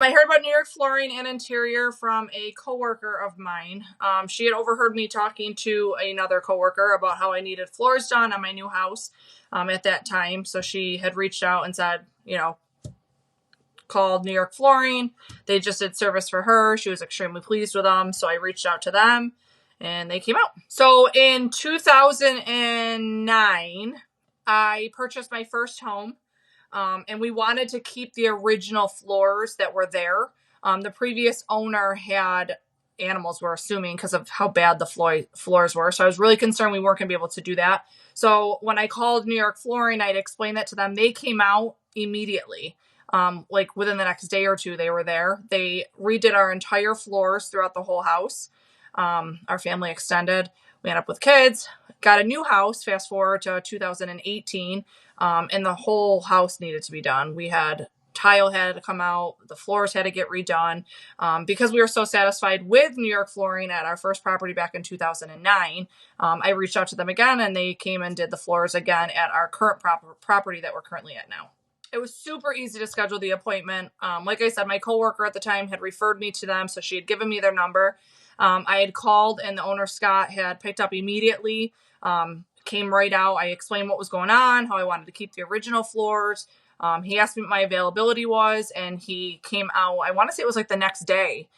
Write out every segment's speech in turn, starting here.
I heard about New York Flooring and Interior from a coworker of mine. She had overheard me talking to another coworker about how I needed floors done on my new house at that time. So she had reached out and said, called New York Flooring. They just did service for her. She was extremely pleased with them. So I reached out to them and they came out. So in 2009, I purchased my first home. And we wanted to keep the original floors that were there. The previous owner had animals, we're assuming, because of how bad the floors were. So I was really concerned we weren't going to be able to do that. So when I called New York Flooring, I'd explained that to them. They came out immediately. Like within the next day or two, they were there. They redid our entire floors throughout the whole house. Our family extended. We ended up with kids, got a new house, fast forward to 2018. And the whole house needed to be done. We had tile had to come out, the floors had to get redone. Because we were so satisfied with New York Flooring at our first property back in 2009, I reached out to them again and they came and did the floors again at our current property that we're currently at now. It was super easy to schedule the appointment. Like I said, my coworker at the time had referred me to them, so she had given me their number. I had called and the owner, Scott, had picked up immediately, came right out. I explained what was going on, how I wanted to keep the original floors. He asked me what my availability was, and he came out. I want to say it was like the next day.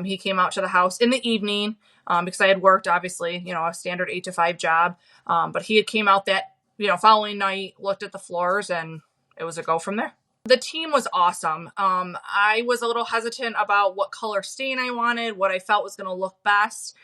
He came out to the house in the evening because I had worked, obviously, a standard 8 to 5 job. But he had came out that, following night, looked at the floors, and it was a go from there. The team was awesome. I was a little hesitant about what color stain I wanted, what I felt was going to look best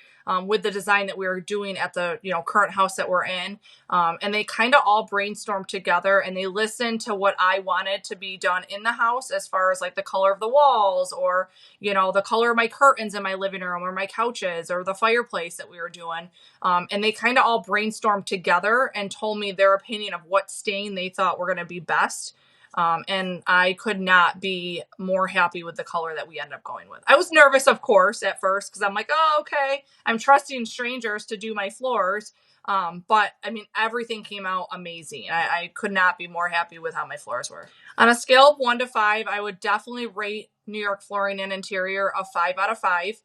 with the design that we were doing at the current house that we're in. And they kind of all brainstormed together and they listened to what I wanted to be done in the house as far as like the color of the walls or, the color of my curtains in my living room or my couches or the fireplace that we were doing. And they kind of all brainstormed together and told me their opinion of what stain they thought were going to be best. And I could not be more happy with the color that we ended up going with. I was nervous, of course, at first, because I'm like, oh, okay, I'm trusting strangers to do my floors. But I mean, everything came out amazing. I could not be more happy with how my floors were. On a scale of 1 to 5, I would definitely rate New York Flooring and Interior a 5 out of 5.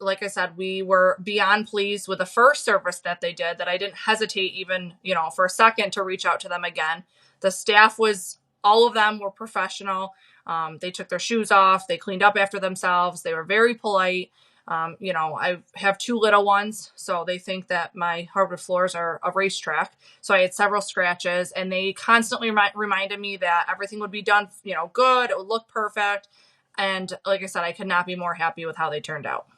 Like I said, we were beyond pleased with the first service that they did, that I didn't hesitate even, for a second to reach out to them again. The staff all of them were professional. They took their shoes off. They cleaned up after themselves. They were very polite. I have 2 little ones, so they think that my hardwood floors are a racetrack. So I had several scratches, and they constantly reminded me that everything would be done, good. It would look perfect. And like I said, I could not be more happy with how they turned out.